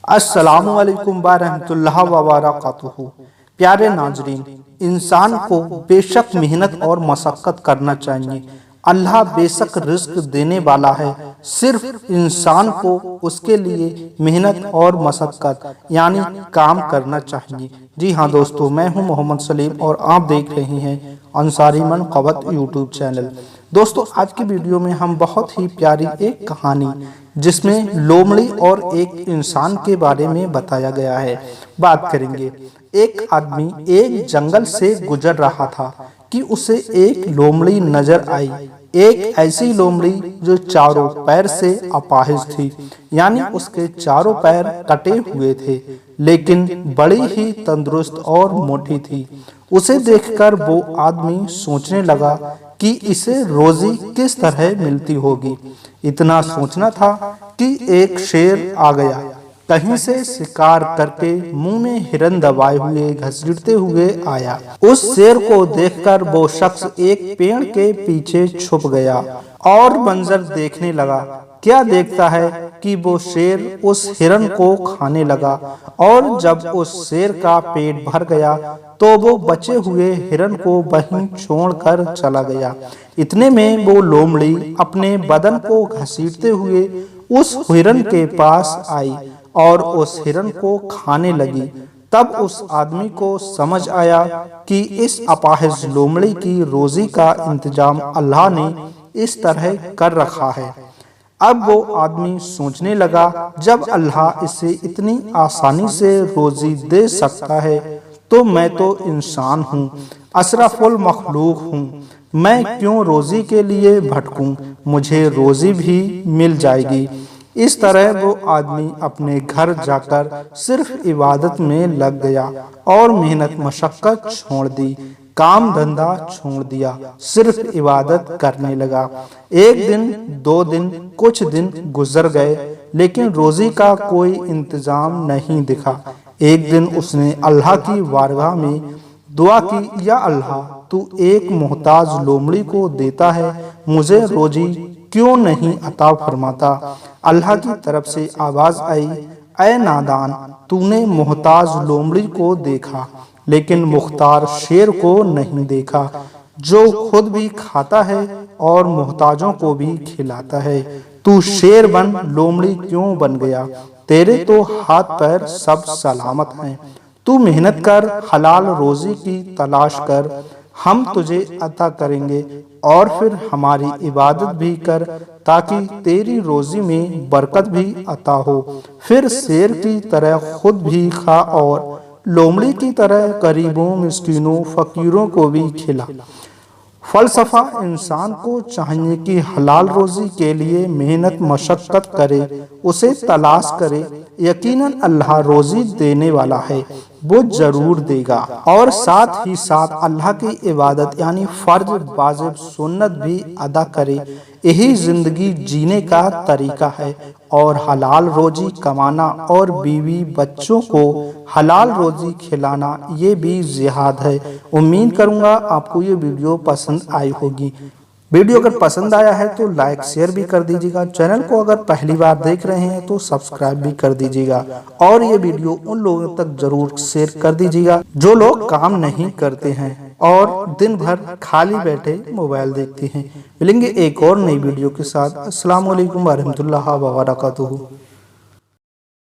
السلام علیکم ورحمۃ اللہ وبرکاتہ۔ پیارے ناظرین، انسان کو بے شک محنت اور مشقت کرنا چاہیے۔ اللہ بے شک رزق دینے والا ہے، صرف انسان کو اس کے لیے محنت اور مشقت یعنی کام کرنا چاہیے۔ جی ہاں دوستو، میں ہوں محمد سلیم اور آپ دیکھ رہے ہیں انصاری من قوت یوٹیوب چینل۔ دوستو، آج کی ویڈیو میں ہم بہت ہی پیاری ایک کہانی جس میں لومڑی اور ایک انسان کے بارے میں بتایا گیا ہے بات کریں گے۔ ایک آدمی ایک جنگل سے گزر رہا تھا کہ اسے ایک لومڑی نظر آئی، ایک ایسی لومڑی جو چاروں پیر سے اپاہج تھی، یعنی اس کے چاروں پیر کٹے ہوئے تھے لیکن بڑی ہی تندرست اور موٹی تھی۔ اسے دیکھ کر وہ آدمی سوچنے لگا کہ اسے روزی کس طرح ملتی ہوگی۔ اتنا سوچنا تھا کہ ایک شیر آ گیا، کہیں سے شکار کر کے منہ میں ہرن دبائے ہوئے گھسیٹتے ہوئے آیا۔ اس شیر کو دیکھ کر وہ شخص ایک پیڑ کے پیچھے چھپ گیا اور منظر دیکھنے لگا۔ کیا دیکھتا ہے کہ وہ شیر اس ہرن کو کھانے لگا، اور جب اس شیر کا پیٹ بھر گیا تو وہ بچے ہوئے ہرن کو وہیں چھوڑ کر چلا گیا۔ اتنے میں وہ لومڑی اپنے بدن کو گھسیٹتے ہوئے اس ہرن کے پاس آئی اور اس ہرن کو کھانے لگی۔ تب اس آدمی کو سمجھ آیا کہ اس اپاہج لومڑی کی روزی کا انتظام اللہ نے اس طرح کر رکھا ہے۔ اب وہ آدمی سوچنے لگا، جب اللہ اسے اتنی آسانی سے روزی دے سکتا ہے تو میں تو انسان ہوں، اشرف المخلوق ہوں، میں کیوں روزی کے لیے بھٹکوں، مجھے روزی بھی مل جائے گی۔ اس طرح وہ آدمی اپنے گھر جا کر صرف عبادت میں لگ گیا اور محنت مشقت چھوڑ دی، کام دھندا چھوڑ دیا، صرف عبادت کرنے لگا۔ ایک دن، 2 دن، کچھ دن گزر گئے لیکن روزی کا کوئی انتظام نہیں دکھا۔ ایک دن اس نے اللہ کی بارگاہ میں دعا کی، یا اللہ، تو ایک محتاج لومڑی کو دیتا ہے، مجھے روزی کیوں نہیں عطا فرماتا؟ اللہ کی طرف سے آواز آئی، اے نادان، تو نے محتاج لومڑی کو دیکھا لیکن مختار شیر کو نہیں دیکھا، جو خود بھی کھاتا ہے اور محتاجوں کو بھی کھلاتا ہے۔ تو شیر بن لومڑی کیوں بن گیا؟ تیرے تو ہاتھ پیر سب سلامت ہیں۔ تو محنت کر، حلال روزی کی تلاش کر، ہم تجھے عطا کریں گے، اور پھر ہماری عبادت بھی کر تاکہ تیری روزی میں برکت بھی عطا ہو۔ پھر شیر کی طرح خود بھی کھا اور لومڑی کی طرح غریبوں، مسکینوں، فقیروں کو بھی کھلا۔ فلسفہ: انسان کو چاہیے کہ حلال روزی کے لیے محنت مشقت کرے، اسے تلاش کرے، یقیناً اللہ روزی دینے والا ہے، وہ ضرور دے گا، اور ساتھ ہی ساتھ اللہ کی عبادت یعنی فرض، واجب، سنت بھی ادا کرے۔ یہی زندگی جینے کا طریقہ ہے، اور حلال روزی کمانا اور بیوی بچوں کو حلال روزی کھلانا یہ بھی جہاد ہے۔ امید کروں گا آپ کو یہ ویڈیو پسند آئی ہوگی۔ ویڈیو اگر پسند آیا ہے تو لائک شیئر بھی کر دیجیے گا، چینل کو اگر پہلی بار دیکھ رہے ہیں تو سبسکرائب بھی کر دیجیے گا، اور یہ ویڈیو ان لوگوں تک ضرور شیئر کر دیجیے گا جو لوگ کام نہیں کرتے ہیں اور دن بھر خالی بیٹھے موبائل دیکھتے ہیں۔ ملیں گے ایک اور نئی ویڈیو کے ساتھ۔ السلام علیکم ورحمۃ اللہ وبرکاتہ۔